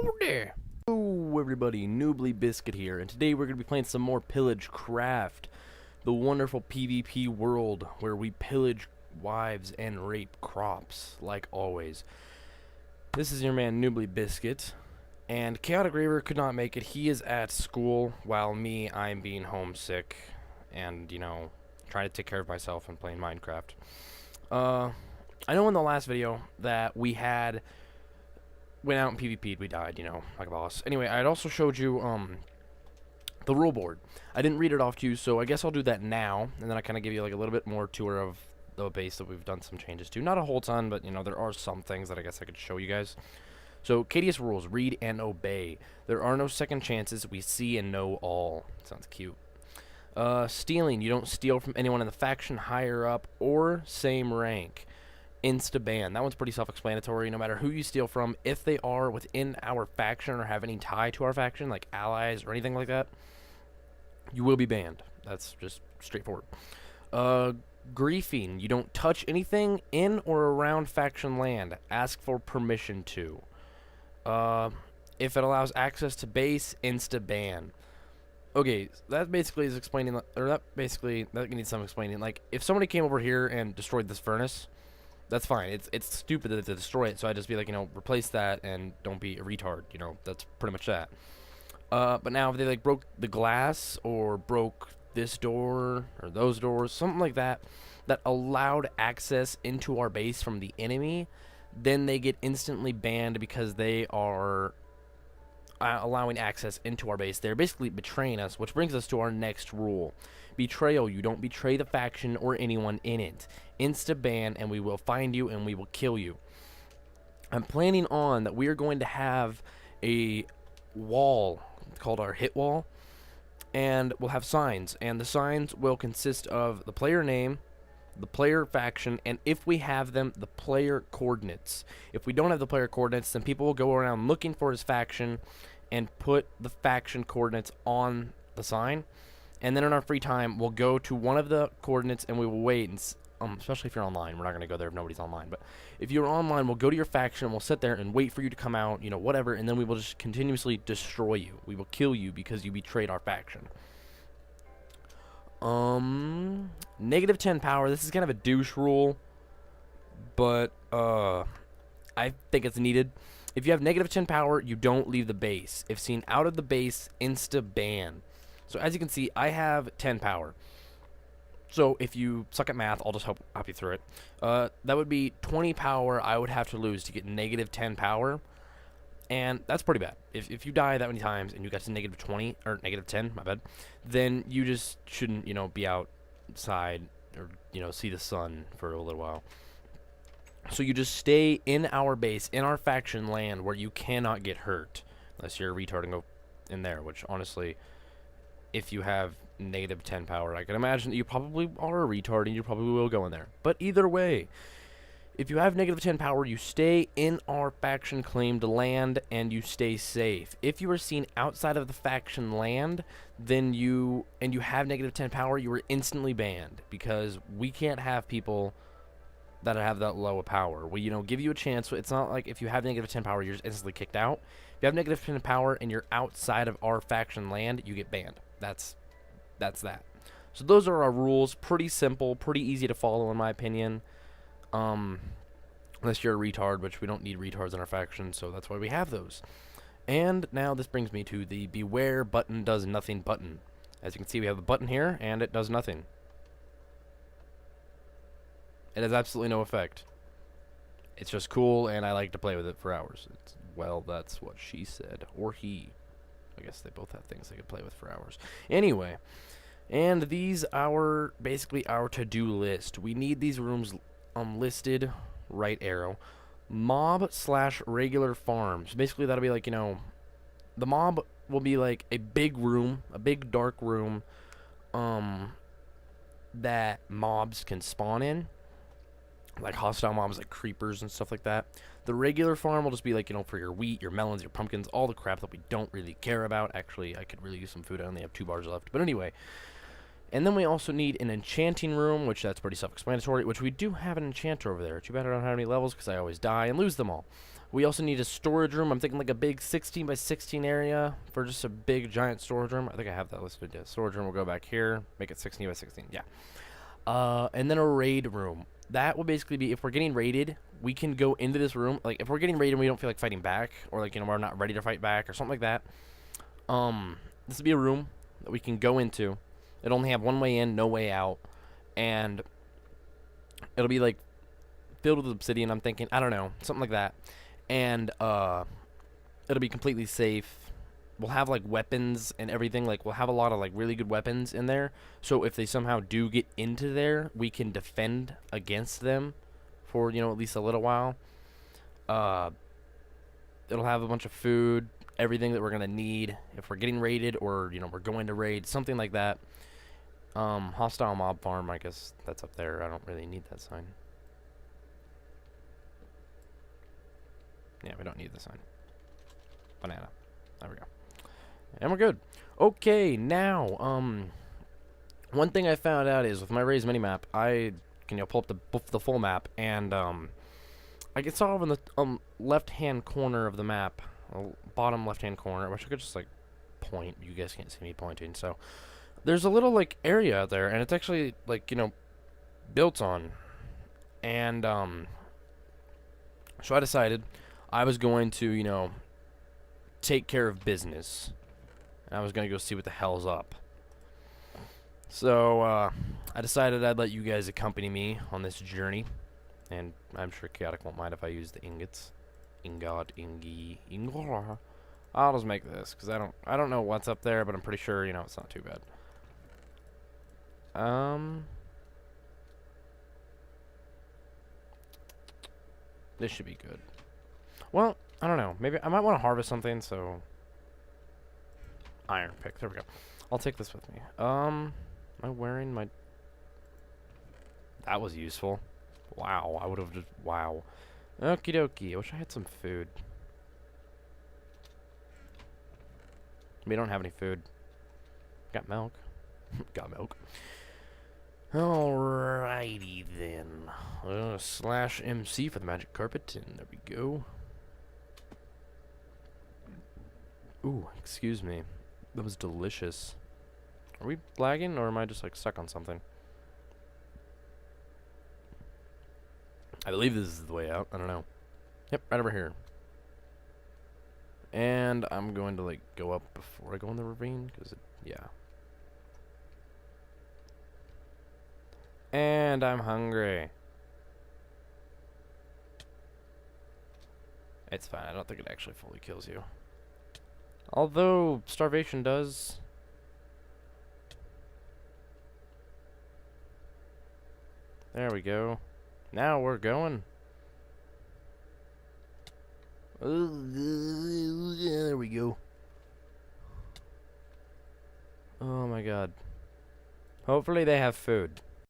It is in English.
Howdy! Hello everybody, Noobly Biscuit here, and today we're going to be playing some more Pillage Craft, the wonderful PvP world where we pillage wives and rape crops, like always. This is your man Noobly Biscuit, and Chaotic Raver could not make it. He is at school, while me, I'm being homesick, and, you know, trying to take care of myself and playing Minecraft. I know in the last video that we had went out and PvP'd, we died, you know, like a boss. Anyway, I had also showed you, the rule board. I didn't read it off to you, so I guess I'll do that now, and then I kind of give you, like, a little bit more tour of the base that we've done some changes to. Not a whole ton, but, you know, there are some things that I guess I could show you guys. So, Cadeus rules, read and obey. There are no second chances, we see and know all. Sounds cute. Stealing, you don't steal from anyone in the faction higher up or same rank. Insta-ban. That one's pretty self-explanatory. No matter who you steal from, if they are within our faction or have any tie to our faction, like allies or anything like that, you will be banned. That's just straightforward. Griefing. You don't touch anything in or around faction land. Ask for permission to. If it allows access to base, insta-ban. Okay, that basically is explaining, or that needs some explaining. Like, if somebody came over here and destroyed this furnace, that's fine. It's stupid to destroy it, so I just be like, you know, replace that and don't be a retard. You know, that's pretty much that. But now if they like broke the glass or broke this door or those doors, something like that, that allowed access into our base from the enemy, then they get instantly banned because they are allowing access into our base. They're basically betraying us, which brings us to our next rule. Betrayal. You don't betray the faction or anyone in it. Insta-ban, and we will find you and we will kill you. I'm planning on that we are going to have a wall called our hit wall, and we'll have signs, and the signs will consist of the player name, the player faction, and if we have them, the player coordinates. If we don't have the player coordinates, then people will go around looking for his faction and put the faction coordinates on the sign. And then in our free time, we'll go to one of the coordinates and we will wait, and especially if you're online. We're not going to go there if nobody's online. But if you're online, we'll go to your faction, and we'll sit there and wait for you to come out, you know, whatever, and then we will just continuously destroy you. We will kill you because you betrayed our faction. Negative 10 power. This is kind of a douche rule, but I think it's needed. If you have negative 10 power, you don't leave the base. If seen out of the base, insta-ban. So as you can see, I have 10 power. So if you suck at math, I'll just help you through it. That would be 20 power I would have to lose to get negative 10 power. And that's pretty bad. If you die that many times and you got to negative 20, or negative 10, my bad, then you just shouldn't, you know, be outside or, you know, see the sun for a little while. So you just stay in our base, in our faction land, where you cannot get hurt. Unless you're a retard and go in there, which honestly, if you have negative 10 power, I can imagine that you probably are a retard and you probably will go in there. But either way, if you have negative 10 power, you stay in our faction claimed land and you stay safe. If you are seen outside of the faction land, then you have negative 10 power, you are instantly banned, because we can't have people that have that low of power. We, you know, give you a chance. It's not like if you have negative 10 power, you're just instantly kicked out. If you have negative 10 power and you're outside of our faction land, you get banned. That's that. So those are our rules. Pretty simple, pretty easy to follow in my opinion. Unless you're a retard, which we don't need retards in our faction, so that's why we have those. And now this brings me to the beware button does nothing button. As you can see, we have a button here, and it does nothing. It has absolutely no effect. It's just cool, and I like to play with it for hours. Well, that's what she said. Or he. I guess they both have things they could play with for hours. Anyway, and these are basically our to-do list. We need these rooms listed, right arrow, mob/regular farms. Basically, that'll be like, you know, the mob will be like a big room, a big dark room, that mobs can spawn in. Like hostile mobs, like creepers and stuff like that. The regular farm will just be like, you know, for your wheat, your melons, your pumpkins, all the crap that we don't really care about. Actually, I could really use some food. I only have 2 bars left. But anyway. And then we also need an enchanting room, which that's pretty self-explanatory, which we do have an enchanter over there. Too bad I don't have any levels because I always die and lose them all. We also need a storage room. I'm thinking like a big 16 by 16 area for just a big giant storage room. I think I have that listed. Yeah, storage room will go back here. Make it 16 by 16. Yeah. And then a raid room. That will basically be if we're getting raided, we can go into this room. Like if we're getting raided and we don't feel like fighting back, or like we're not ready to fight back or something like that. This will be a room that we can go into. It'll only have one way in, no way out, and it'll be like filled with obsidian. I'm thinking, I don't know, something like that. And it'll be completely safe. We'll have like weapons and everything. Like we'll have a lot of like really good weapons in there. So if they somehow do get into there, we can defend against them for, you know, at least a little while. It'll have a bunch of food, everything that we're gonna need if we're getting raided or, you know, we're going to raid, something like that. Hostile mob farm, I guess that's up there. I don't really need that sign. Yeah, we don't need the sign. Banana. There we go. And we're good. Okay, now, one thing I found out is with my raised minimap, I can, you know, pull up the full map, and I can saw over in the left-hand corner of the map, bottom left-hand corner. I wish I could just like point. You guys can't see me pointing, so there's a little like area out there, and it's actually like, you know, built on, and so I decided I was going to, you know, take care of business. I was going to go see what the hell's up. So, I decided I'd let you guys accompany me on this journey. And I'm sure Chaotic won't mind if I use the ingots. Ingot, ingora. I'll just make this, because I don't know what's up there, but I'm pretty sure, you know, it's not too bad. This should be good. Well, I don't know. Maybe I might want to harvest something, so... Iron pick. There we go. I'll take this with me. Am I wearing my... That was useful. Wow. I would have just... Wow. Okie dokie. I wish I had some food. We don't have any food. Got milk. Got milk. Alrighty then. Slash MC for the magic carpet, and there we go. Ooh, excuse me. That was delicious. Are we lagging, or am I just like stuck on something? I believe this is the way out. I don't know. Yep, right over here. And I'm going to like go up before I go in the ravine, because yeah. And I'm hungry. It's fine. I don't think it actually fully kills you. Although, starvation does. There we go. Now we're going. There we go. Oh my god. Hopefully they have food.